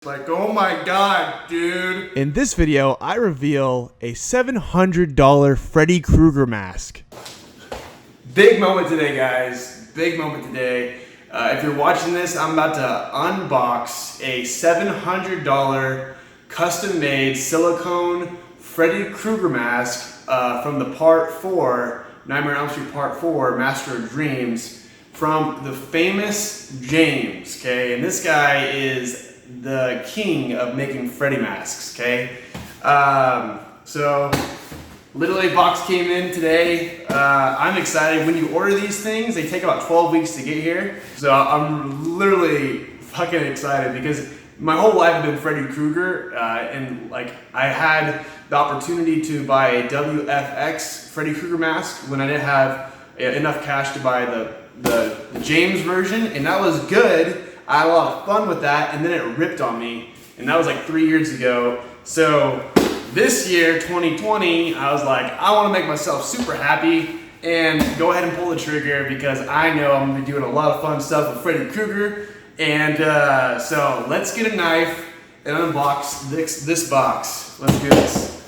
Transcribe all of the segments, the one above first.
Like, oh my god, dude. In this video, I reveal a $700 Freddy Kruger mask. Big moment today, guys. Big moment today. If you're watching this, I'm about to unbox a $700 custom-made silicone Freddy Kruger mask from the Part 4, Nightmare on Elm Street Part 4, Master of Dreams, from the famous James, okay? And this guy is the king of making Freddy masks, okay? So literally box came in today. I'm excited. When you order these things, they take about 12 weeks to get here. So I'm literally fucking excited because my whole life I've been Freddy Krueger, and like I had the opportunity to buy a WFX Freddy Krueger mask when I didn't have enough cash to buy the James version, and that was good. I had a lot of fun with that, and then it ripped on me, and that was like 3 years ago. So this year, 2020, I was like, I want to make myself super happy and go ahead and pull the trigger because I know I'm going to be doing a lot of fun stuff with Freddy Krueger. And so let's get a knife and unbox this box. Let's do this.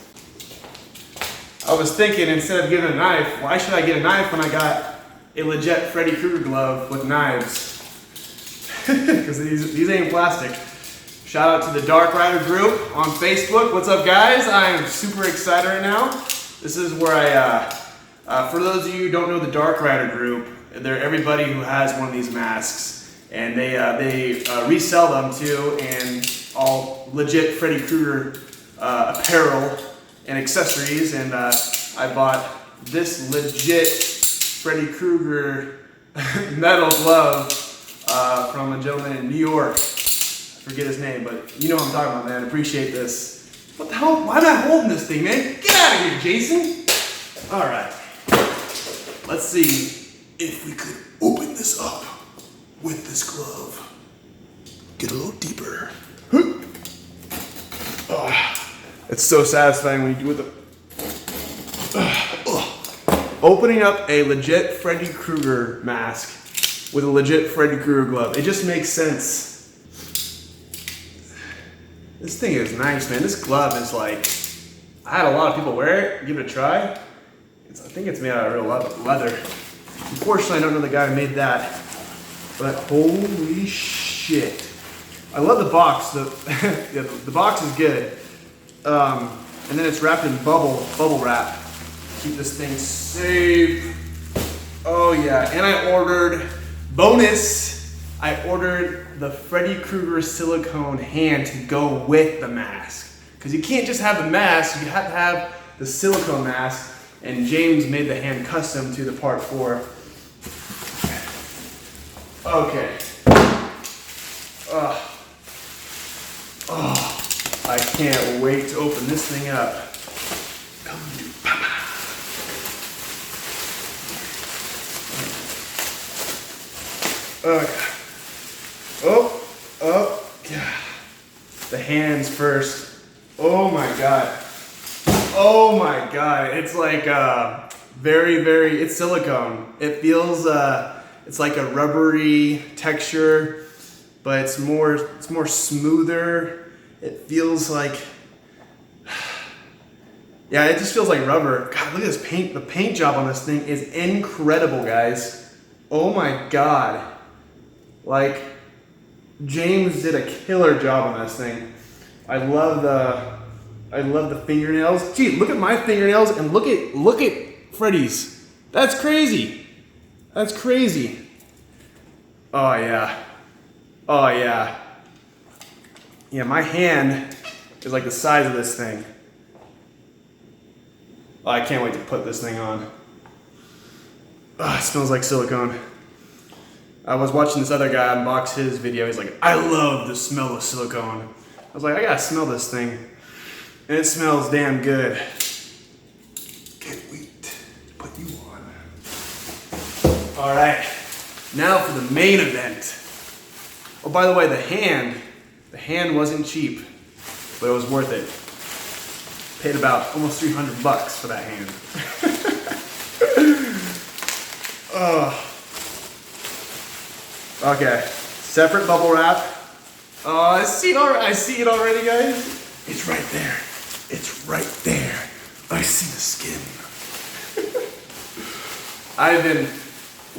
I was thinking, instead of getting a knife, why should I get a knife when I got a legit Freddy Krueger glove with knives? Because these ain't plastic. Shout out to the Darkride group on Facebook. What's up, guys? I am super excited right now. This is where for those of you who don't know the Darkride group, they're everybody who has one of these masks, and they resell them too, and all legit Freddy Krueger apparel and accessories. And I bought this legit Freddy Krueger metal glove from a gentleman in New York. I forget his name, but you know what I'm talking about, man. Appreciate this. What the hell? Why am I holding this thing, man? Get out of here, Jason. All right. Let's see if we could open this up with this glove. Get a little deeper. Oh, it's so satisfying when you do it with opening up a legit Freddy Krueger mask with a legit Freddy Krueger glove. It just makes sense. This thing is nice, man. This glove is like, I had a lot of people wear it, give it a try. I think it's made out of real leather. Unfortunately, I don't know the guy who made that, but holy shit. I love the box. The box is good. And then it's wrapped in bubble wrap. Keep this thing safe. Oh yeah, and I ordered, bonus, I ordered the Freddy Krueger silicone hand to go with the mask. Because you can't just have the mask, you have to have the silicone mask. And James made the hand custom to the Part 4. Okay. Oh, I can't wait to open this thing up. Come to Papa. Okay. Oh, yeah. The hands first. Oh my god. Oh my god. It's like it's silicone. It feels it's like a rubbery texture, but it's more smoother. It feels like, yeah, it just feels like rubber. God, look at this paint. The paint job on this thing is incredible, guys. Oh my god. Like, James did a killer job on this thing. I love the fingernails. Gee, look at my fingernails and look at Freddy's. That's crazy. That's crazy. Oh yeah. Oh yeah. Yeah, my hand is like the size of this thing. Oh, I can't wait to put this thing on. Oh, it smells like silicone. I was watching this other guy unbox his video. He's like, I love the smell of silicone. I was like, I gotta smell this thing. And it smells damn good. Can't wait to put you on. All right, now for the main event. Oh, by the way, the hand wasn't cheap, but it was worth it. Paid about almost $300 for that hand. Oh. Okay, separate bubble wrap. Oh, I see it already, guys. It's right there. It's right there. I see the skin. I've been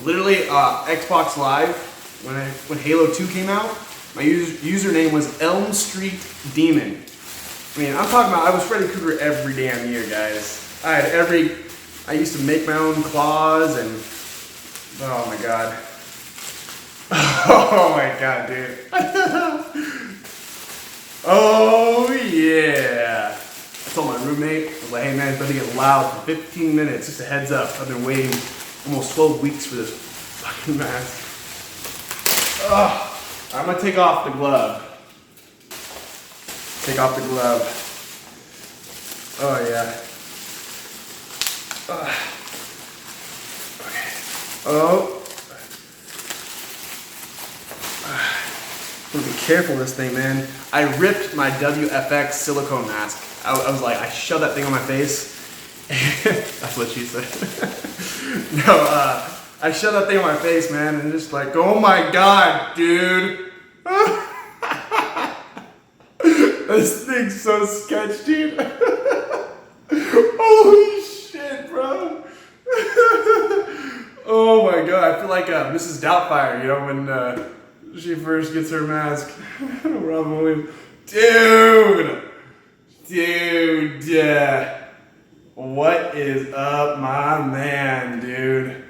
literally Xbox Live when Halo 2 came out. My username was Elm Street Demon. I mean, I'm talking about I was Freddy Krueger every damn year, guys. I used to make my own claws and oh my god. Oh my god, dude. Oh yeah. I told my roommate, I was like, hey man, it's about to get loud for 15 minutes. Just a heads up. I've been waiting almost 12 weeks for this fucking mask. Ugh. I'm gonna take off the glove. Take off the glove. Oh yeah. Okay. Oh. I'm gonna be careful with this thing, man. I ripped my WFX silicone mask. I was like, I shoved that thing on my face. That's what she said. No, I shoved that thing on my face, man, and just like, oh my god, dude. This thing's so sketch, dude. Holy shit, bro. Oh my god, I feel like Mrs. Doubtfire, you know, when she first gets her mask. Robin Williams. Dude! What is up, my man, dude?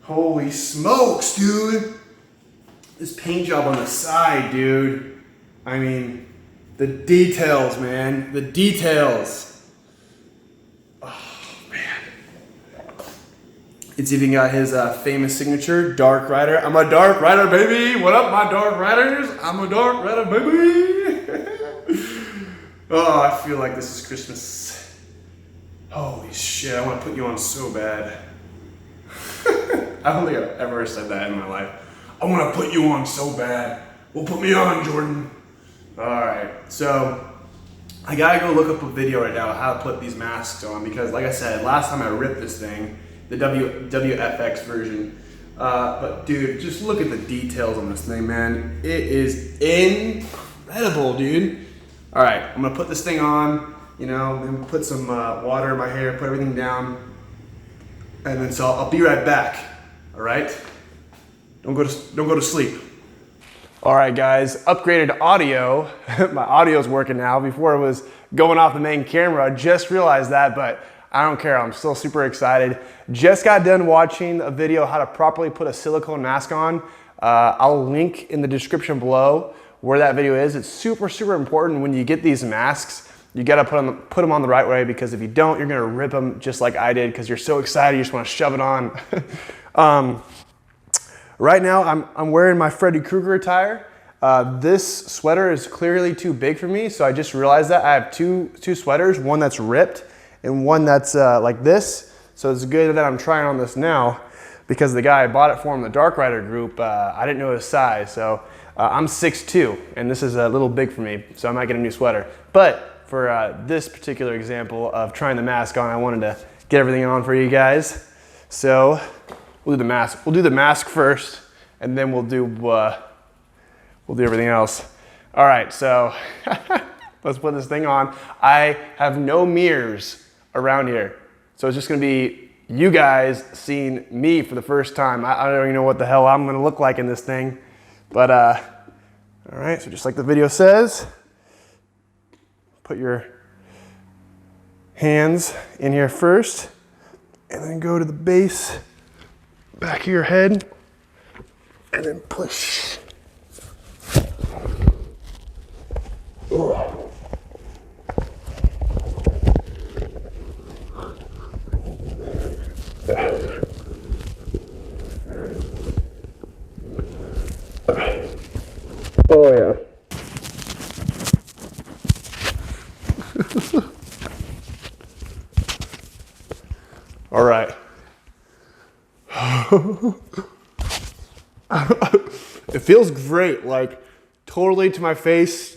Holy smokes, dude! This paint job on the side, dude. I mean, the details, man. The details. Oh, man. It's even got his famous signature, Dark Rider. I'm a Dark Rider, baby. What up, my Dark Riders? I'm a Dark Rider, baby. Oh, I feel like this is Christmas. Holy shit, I want to put you on so bad. I don't think I've ever said that in my life. I want to put you on so bad. Well, put me on, Jordan. Alright, so I gotta go look up a video right now of how to put these masks on because, like I said, last time I ripped this thing, the WFX version. But dude, just look at the details on this thing, man. It is incredible, dude. Alright, I'm gonna put this thing on, you know, then put some water in my hair, put everything down, and then so I'll be right back. Alright? Don't go to sleep. Alright guys, upgraded audio. My audio's working now. Before it was going off the main camera. I just realized that, but I don't care. I'm still super excited. Just got done watching a video how to properly put a silicone mask on. I'll link in the description below where that video is. It's super, super important when you get these masks. You gotta put them on the right way because if you don't, you're gonna rip them just like I did because you're so excited, you just wanna shove it on. Right now, I'm wearing my Freddy Krueger attire. This sweater is clearly too big for me, so I just realized that I have two sweaters, one that's ripped and one that's like this. So it's good that I'm trying on this now because the guy I bought it from, the Dark Rider group, I didn't know his size. So I'm 6'2", and this is a little big for me, so I might get a new sweater. But for this particular example of trying the mask on, I wanted to get everything on for you guys. So we'll do the mask. We'll do the mask first, and then we'll do everything else. All right, so let's put this thing on. I have no mirrors around here, so it's just gonna be you guys seeing me for the first time. I don't even know what the hell I'm gonna look like in this thing, but all right. So just like the video says, put your hands in here first, and then go to the base. Back of your head, and then push. Ooh. Oh yeah. All right. It feels great, like totally to my face.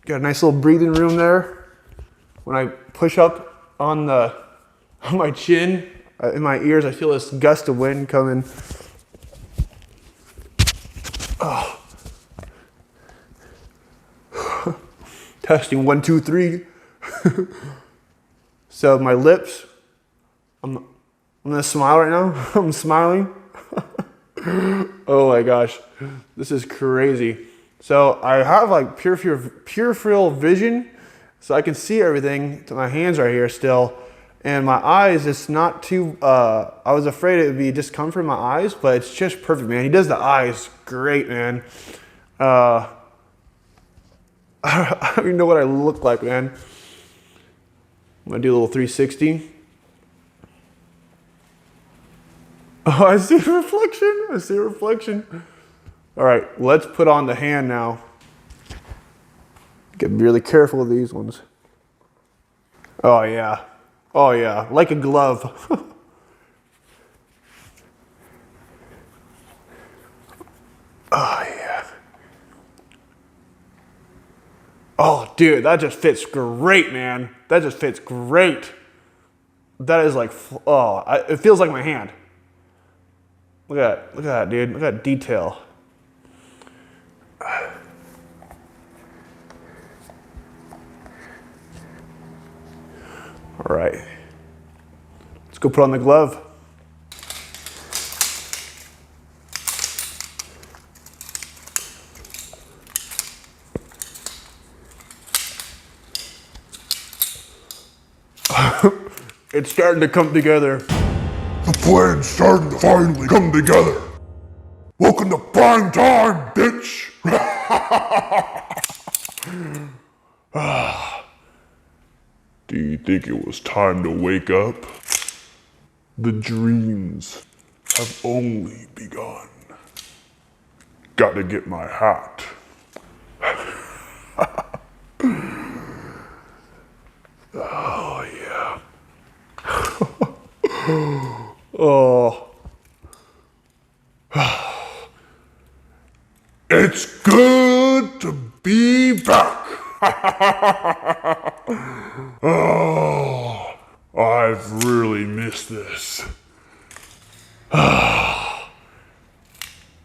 Got a nice little breathing room there. When I push up on my chin, in my ears, I feel this gust of wind coming. Oh, Testing 1, 2, 3. So my lips, I'm gonna smile right now. I'm smiling. Oh my gosh, this is crazy. So I have like peripheral vision, so I can see everything. My hands right here still, and my eyes, it's not too, I was afraid it would be discomfort in my eyes, but it's just perfect, man. He does the eyes great, man. I don't even know what I look like, man. I'm gonna do a little 360. Oh, I see a reflection. I see a reflection. All right, let's put on the hand now. Get really careful with these ones. Oh yeah. Oh yeah, like a glove. Oh yeah. Oh dude, that just fits great, man. That just fits great. That is like, oh, it feels like my hand. Look at that, dude. Look at that detail. All right, let's go put on the glove. It's starting to come together. The plan's starting to finally come together. Welcome to prime time, bitch! Do you think it was time to wake up? The dreams have only begun. Gotta get my hat. Oh yeah. Oh. It's good to be back. Oh, I've really missed this. How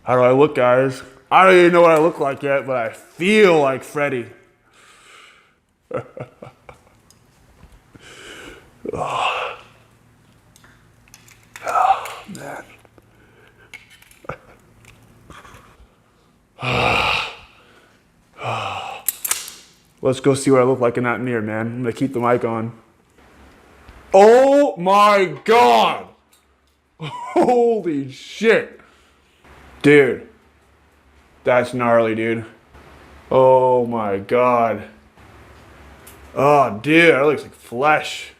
do I look, guys? I don't even know what I look like yet, but I feel like Freddy. Oh. Oh, man. Let's go see what I look like in that mirror, man. I'm gonna keep the mic on. Oh my God! Holy shit! Dude, that's gnarly, dude. Oh my God. Oh, dude, that looks like flesh.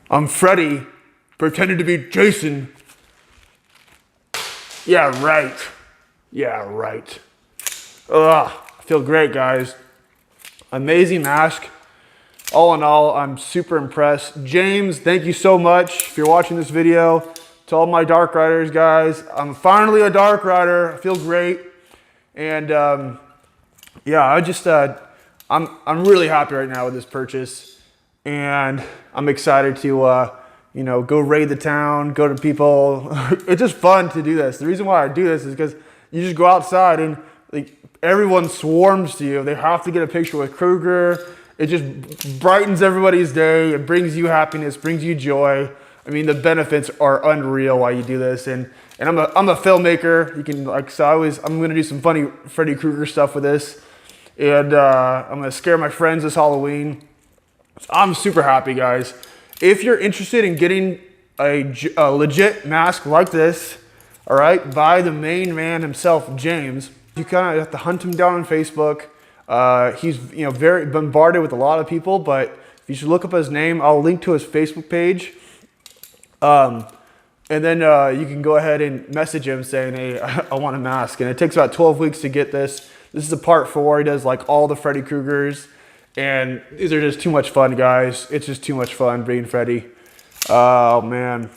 I'm Freddy, pretending to be Jason. Yeah, right. Yeah, right. Ugh, I feel great, guys. Amazing mask. All in all, I'm super impressed. James, thank you so much if you're watching this video. To all my Dark Riders, guys, I'm finally a Dark Rider. I feel great. And yeah, I'm really happy right now with this purchase. And I'm excited to, you know, go raid the town, go to people. It's just fun to do this. The reason why I do this is because you just go outside and like, everyone swarms to you. They have to get a picture with Kruger. It just brightens everybody's day. It brings you happiness, brings you joy. I mean, the benefits are unreal while you do this. And I'm a filmmaker. You can I'm gonna do some funny Freddy Krueger stuff with this. And I'm gonna scare my friends this Halloween. I'm super happy, guys. If you're interested in getting a legit mask like this, all right, by the main man himself, James, you kind of have to hunt him down on Facebook. He's very bombarded with a lot of people, but you should look up his name. I'll link to his Facebook page. And then you can go ahead and message him saying, hey, I want a mask. And it takes about 12 weeks to get this. This is a part 4. He does like all the Freddy Krugers. And these are just too much fun, guys. It's just too much fun being Freddy. Oh, man.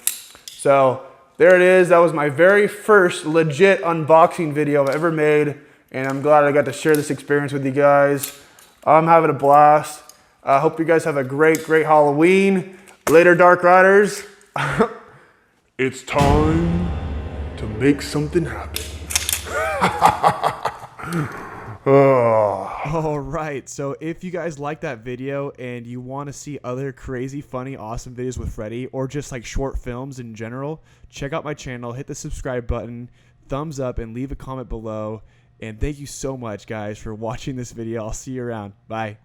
So there it is. That was my very first legit unboxing video I've ever made. And I'm glad I got to share this experience with you guys. I'm having a blast. I hope you guys have a great, great Halloween. Later, Dark Riders. It's time to make something happen. All right. So if you guys like that video and you want to see other crazy, funny, awesome videos with Freddy or just like short films in general, check out my channel, hit the subscribe button, thumbs up, and leave a comment below. And thank you so much, guys, for watching this video. I'll see you around. Bye.